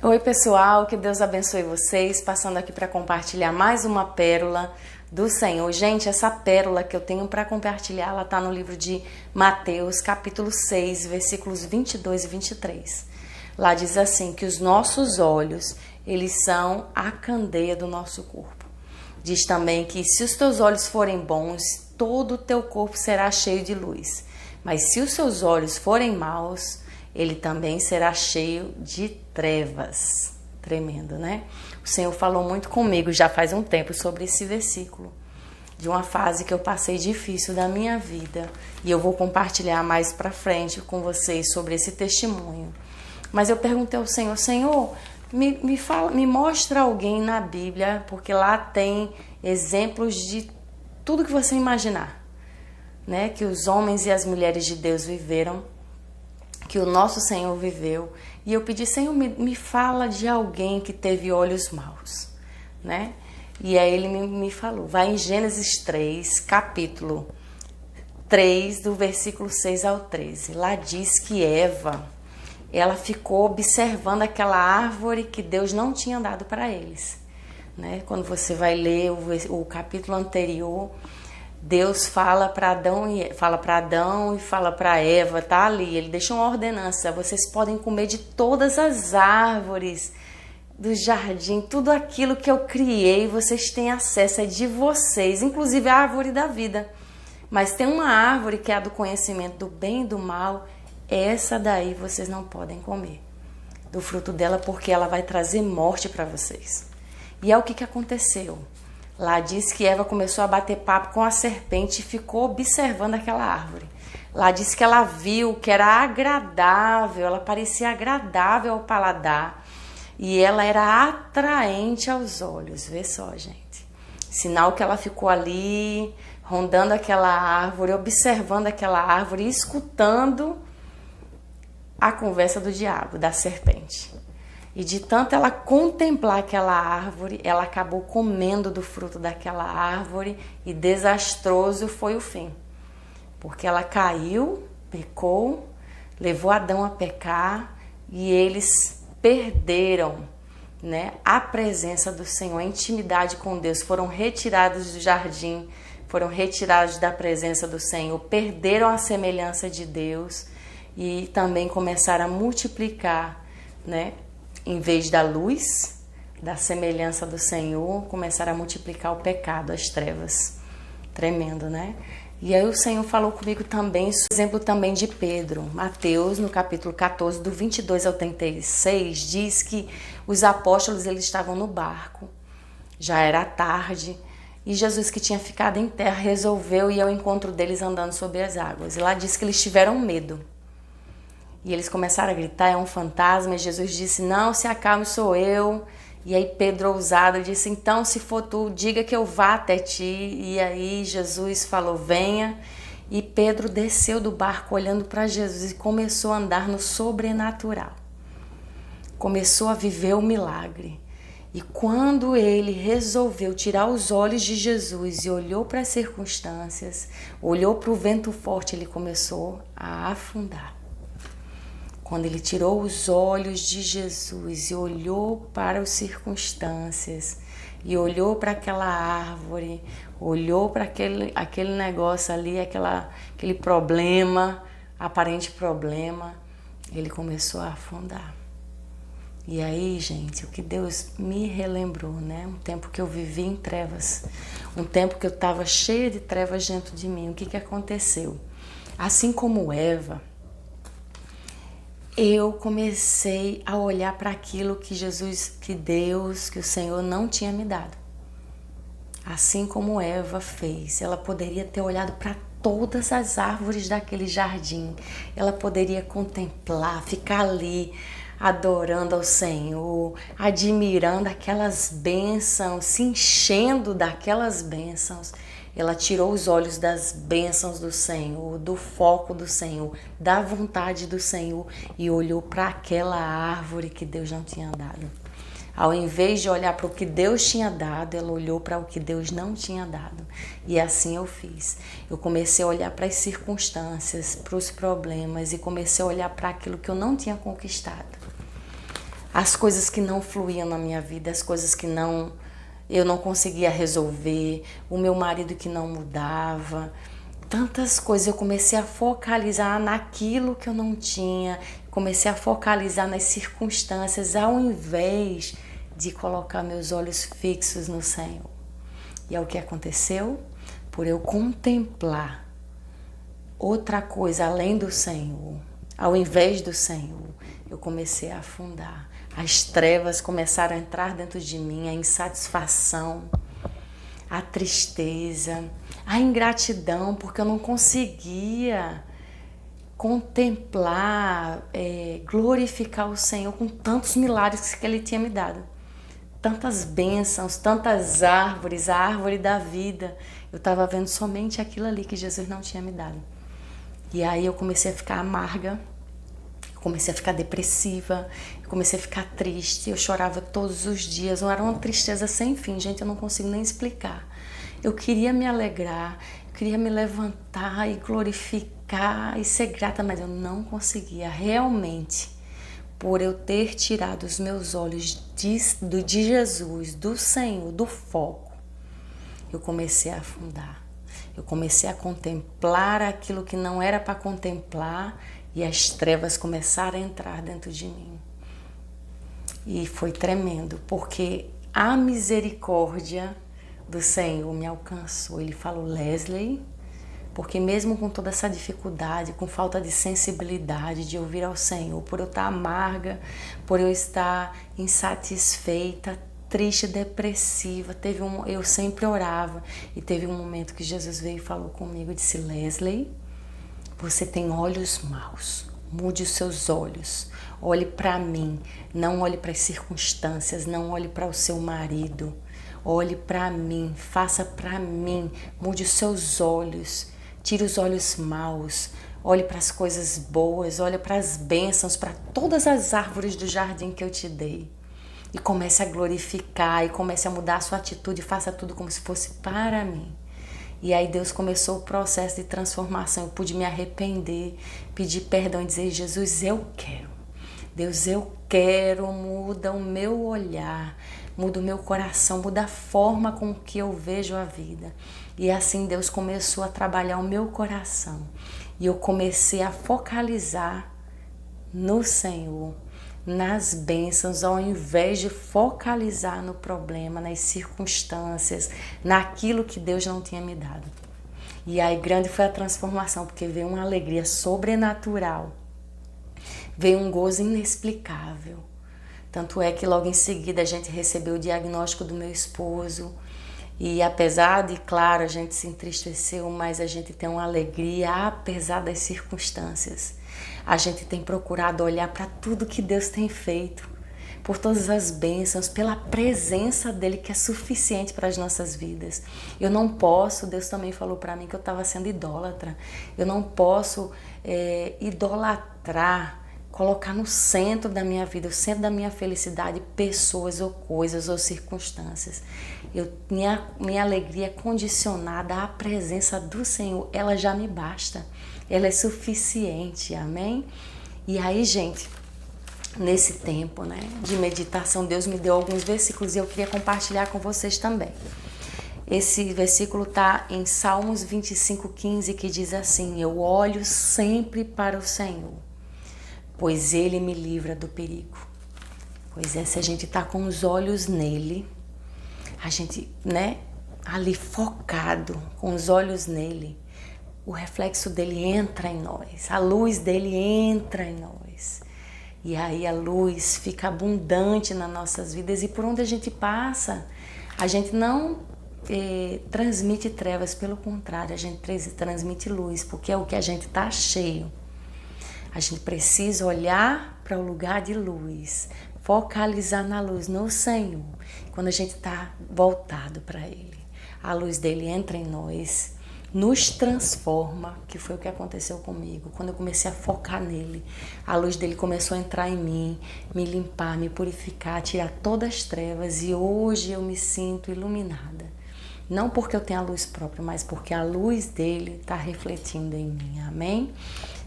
Oi pessoal, que Deus abençoe vocês, passando aqui para compartilhar mais uma pérola do Senhor. Gente, essa pérola que eu tenho para compartilhar, ela está no livro de Mateus, capítulo 6, versículos 22 e 23. Lá diz assim, que os nossos olhos, eles são a candeia do nosso corpo. Diz também que se os teus olhos forem bons, todo o teu corpo será cheio de luz. Mas se os seus olhos forem maus, ele também será cheio de trevas. Tremendo, né? O Senhor falou muito comigo já faz um tempo sobre esse versículo, de uma fase que eu passei difícil da minha vida, e eu vou compartilhar mais pra frente com vocês sobre esse testemunho. Mas eu perguntei ao Senhor, Senhor, me mostra alguém na Bíblia, porque lá tem exemplos de tudo que você imaginar, né? Que os homens e as mulheres de Deus viveram, que o nosso Senhor viveu. E eu pedi, Senhor, me fala de alguém que teve olhos maus, né? E aí ele me falou, vai em Gênesis 3, capítulo 3, do versículo 6 ao 13. Lá diz que Eva, ela ficou observando aquela árvore que Deus não tinha dado para eles, né? Quando você vai ler o capítulo anterior, Deus fala para Adão e fala para Eva, tá ali, ele deixa uma ordenança, vocês podem comer de todas as árvores do jardim, tudo aquilo que eu criei, vocês têm acesso, é de vocês, inclusive a árvore da vida. Mas tem uma árvore que é a do conhecimento do bem e do mal, essa daí vocês não podem comer do fruto dela, porque ela vai trazer morte para vocês. E é o que aconteceu. Lá diz que Eva começou a bater papo com a serpente e ficou observando aquela árvore. Lá diz que ela viu que era agradável, ela parecia agradável ao paladar e ela era atraente aos olhos. Vê só, gente. Sinal que ela ficou ali, rondando aquela árvore, observando aquela árvore e escutando a conversa do diabo, da serpente. E de tanto ela contemplar aquela árvore, ela acabou comendo do fruto daquela árvore e desastroso foi o fim. Porque ela caiu, pecou, levou Adão a pecar e eles perderam, né, a presença do Senhor, a intimidade com Deus. Foram retirados do jardim, foram retirados da presença do Senhor, perderam a semelhança de Deus e também começaram a multiplicar, né? Em vez da luz, da semelhança do Senhor, começaram a multiplicar o pecado, as trevas. Tremendo, né? E aí o Senhor falou comigo também, exemplo também de Pedro. Mateus, no capítulo 14, do 22 ao 36, diz que os apóstolos eles estavam no barco. Já era tarde e Jesus, que tinha ficado em terra, resolveu ir ao encontro deles andando sobre as águas. E lá diz que eles tiveram medo. E eles começaram a gritar, é um fantasma. E Jesus disse, não, se acalme, sou eu. E aí Pedro, ousado, disse, então se for tu, diga que eu vá até ti. E aí Jesus falou, venha. E Pedro desceu do barco olhando para Jesus e começou a andar no sobrenatural. Começou a viver o milagre. E quando ele resolveu tirar os olhos de Jesus e olhou para as circunstâncias, olhou para o vento forte, ele começou a afundar. Quando ele tirou os olhos de Jesus e olhou para as circunstâncias, e olhou para aquela árvore, olhou para aquele negócio ali, aquele problema, aparente problema, ele começou a afundar. E aí, gente, o que Deus me relembrou, né? Um tempo que eu vivi em trevas, um tempo que eu estava cheia de trevas dentro de mim. O que aconteceu? Assim como Eva, eu comecei a olhar para aquilo que Jesus, que Deus, que o Senhor não tinha me dado. Assim como Eva fez, ela poderia ter olhado para todas as árvores daquele jardim. Ela poderia contemplar, ficar ali, adorando ao Senhor, admirando aquelas bênçãos, se enchendo daquelas bênçãos. Ela tirou os olhos das bênçãos do Senhor, do foco do Senhor, da vontade do Senhor e olhou para aquela árvore que Deus não tinha dado. Ao invés de olhar para o que Deus tinha dado, ela olhou para o que Deus não tinha dado. E assim eu fiz. Eu comecei a olhar para as circunstâncias, para os problemas e comecei a olhar para aquilo que eu não tinha conquistado. as coisas que não fluíam na minha vida, as coisas que eu não conseguia resolver, o meu marido que não mudava, tantas coisas. Eu comecei a focalizar naquilo que eu não tinha, comecei a focalizar nas circunstâncias, ao invés de colocar meus olhos fixos no Senhor. E é o que aconteceu? Por eu contemplar outra coisa além do Senhor, ao invés do Senhor, eu comecei a afundar. As trevas começaram a entrar dentro de mim, a insatisfação, a tristeza, a ingratidão, porque eu não conseguia contemplar, glorificar o Senhor com tantos milagres que Ele tinha me dado. Tantas bênçãos, tantas árvores, a árvore da vida. Eu estava vendo somente aquilo ali que Jesus não tinha me dado. E aí eu comecei a ficar amarga, comecei a ficar depressiva, comecei a ficar triste, eu chorava todos os dias, era uma tristeza sem fim, gente, eu não consigo nem explicar. Eu queria me alegrar, eu queria me levantar e glorificar e ser grata, mas eu não conseguia realmente, por eu ter tirado os meus olhos de Jesus, do Senhor, do foco, eu comecei a afundar. Eu comecei a contemplar aquilo que não era para contemplar e as trevas começaram a entrar dentro de mim. E foi tremendo, porque a misericórdia do Senhor me alcançou. Ele falou: Leslie, porque mesmo com toda essa dificuldade, com falta de sensibilidade de ouvir ao Senhor, por eu estar amarga, por eu estar insatisfeita, triste, depressiva, eu sempre orava, e teve um momento que Jesus veio e falou comigo e disse: Leslie, você tem olhos maus, mude os seus olhos, olhe para mim, não olhe para as circunstâncias, não olhe para o seu marido, olhe para mim, faça para mim, mude os seus olhos, tire os olhos maus, olhe para as coisas boas, olhe para as bênçãos, para todas as árvores do jardim que eu te dei. E comece a glorificar, e comece a mudar a sua atitude, faça tudo como se fosse para mim. E aí Deus começou o processo de transformação. Eu pude me arrepender, pedir perdão e dizer: Jesus, eu quero. Deus, eu quero, muda o meu olhar, muda o meu coração, muda a forma com que eu vejo a vida. E assim Deus começou a trabalhar o meu coração. E eu comecei a focalizar no Senhor, nas bênçãos, ao invés de focalizar no problema, nas circunstâncias, naquilo que Deus não tinha me dado. E aí grande foi a transformação, porque veio uma alegria sobrenatural, veio um gozo inexplicável. Tanto é que logo em seguida a gente recebeu o diagnóstico do meu esposo, e apesar de, claro, a gente se entristeceu, mas a gente tem uma alegria apesar das circunstâncias. A gente tem procurado olhar para tudo que Deus tem feito, por todas as bênçãos, pela presença dele que é suficiente para as nossas vidas. Eu não posso, Deus também falou para mim que eu estava sendo idólatra, eu não posso idolatrar, colocar no centro da minha vida, o centro da minha felicidade, pessoas ou coisas ou circunstâncias. Minha alegria é condicionada à presença do Senhor, ela já me basta, ela é suficiente, amém? E aí, gente, nesse tempo, de meditação, Deus me deu alguns versículos e eu queria compartilhar com vocês também. Esse versículo está em Salmos 25:15, que diz assim: eu olho sempre para o Senhor, pois Ele me livra do perigo. Pois é, se a gente está com os olhos nele, a gente, ali focado, com os olhos nele, o reflexo dele entra em nós, a luz dele entra em nós. E aí a luz fica abundante nas nossas vidas, e por onde a gente passa, a gente não transmite trevas, pelo contrário, a gente transmite luz, porque é o que a gente está cheio. A gente precisa olhar para o lugar de luz, focalizar na luz, no Senhor. Quando a gente está voltado para Ele, a luz dele entra em nós, nos transforma, que foi o que aconteceu comigo. Quando eu comecei a focar nele, a luz dele começou a entrar em mim, me limpar, me purificar, tirar todas as trevas, e hoje eu me sinto iluminada. Não porque eu tenho a luz própria, mas porque a luz dele está refletindo em mim, amém?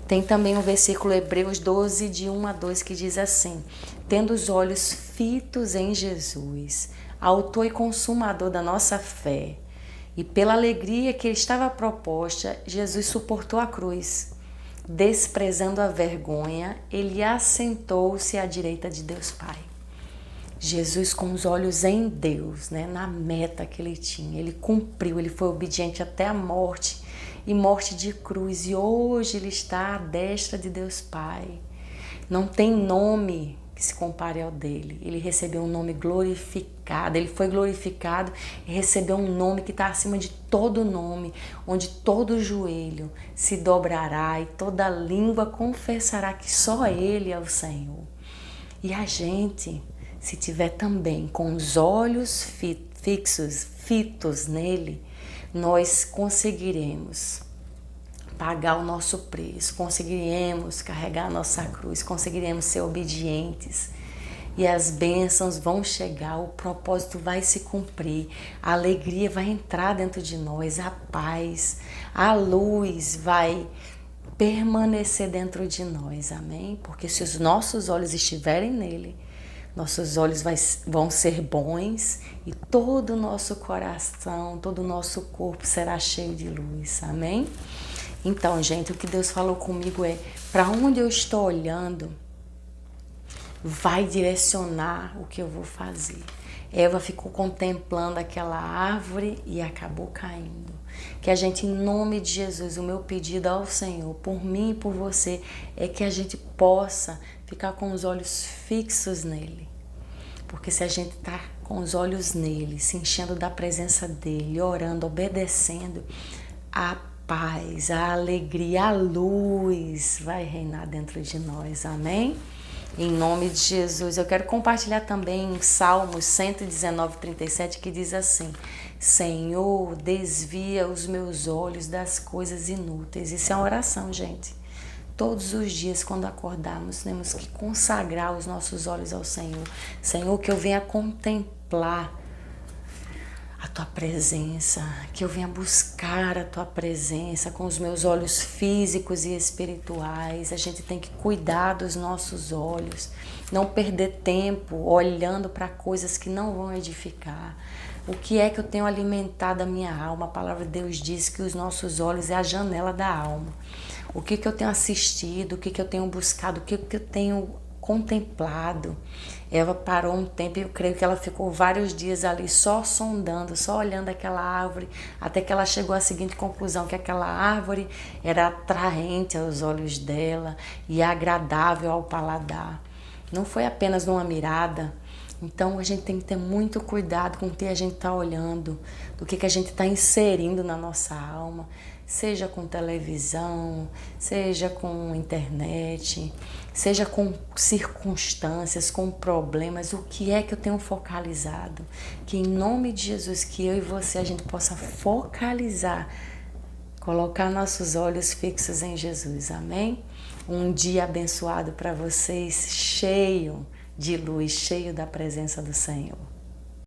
Tem também o versículo Hebreus 12, de 1 a 2, que diz assim: tendo os olhos fitos em Jesus, autor e consumador da nossa fé, e pela alegria que lhe estava proposta, Jesus suportou a cruz. Desprezando a vergonha, ele assentou-se à direita de Deus Pai. Jesus, com os olhos em Deus, né, na meta que ele tinha, ele cumpriu, ele foi obediente até a morte, e morte de cruz, e hoje ele está à destra de Deus Pai. Não tem nome que se compare ao dele. Ele recebeu um nome glorificado, ele foi glorificado e recebeu um nome que está acima de todo nome, onde todo joelho se dobrará e toda língua confessará que só ele é o Senhor. E a gente, se tiver também com os olhos fitos nele, nós conseguiremos pagar o nosso preço, conseguiremos carregar a nossa cruz, conseguiremos ser obedientes e as bênçãos vão chegar, o propósito vai se cumprir, a alegria vai entrar dentro de nós, a paz, a luz vai permanecer dentro de nós, amém? Porque se os nossos olhos estiverem nele, nossos olhos vão ser bons e todo o nosso coração, todo o nosso corpo será cheio de luz, amém? Então, gente, o que Deus falou comigo é, para onde eu estou olhando, vai direcionar o que eu vou fazer. Eva ficou contemplando aquela árvore e acabou caindo. Que a gente, em nome de Jesus, o meu pedido ao Senhor, por mim e por você, é que a gente possa ficar com os olhos fixos nele. Porque se a gente está com os olhos nele, se enchendo da presença dele, orando, obedecendo, a paz, a alegria, a luz vai reinar dentro de nós, amém? Em nome de Jesus, eu quero compartilhar também Salmos 119, 37, que diz assim: Senhor, desvia os meus olhos das coisas inúteis. Isso é uma oração, gente. Todos os dias, quando acordarmos, temos que consagrar os nossos olhos ao Senhor. Senhor, que eu venha contemplar a Tua presença, que eu venha buscar a Tua presença com os meus olhos físicos e espirituais. A gente tem que cuidar dos nossos olhos, não perder tempo olhando para coisas que não vão edificar. O que é que eu tenho alimentado a minha alma? A palavra de Deus diz que os nossos olhos é a janela da alma. O que eu tenho assistido, o que eu tenho buscado, o que eu tenho contemplado. Eva parou um tempo e eu creio que ela ficou vários dias ali só sondando, só olhando aquela árvore, até que ela chegou à seguinte conclusão, que aquela árvore era atraente aos olhos dela e agradável ao paladar. Não foi apenas numa mirada. Então a gente tem que ter muito cuidado com o que a gente está olhando, do que a gente está inserindo na nossa alma, seja com televisão, seja com internet, seja com circunstâncias, com problemas. O que é que eu tenho focalizado? Que em nome de Jesus, que eu e você a gente possa focalizar, colocar nossos olhos fixos em Jesus, amém? Um dia abençoado para vocês, cheio de luz, cheio da presença do Senhor.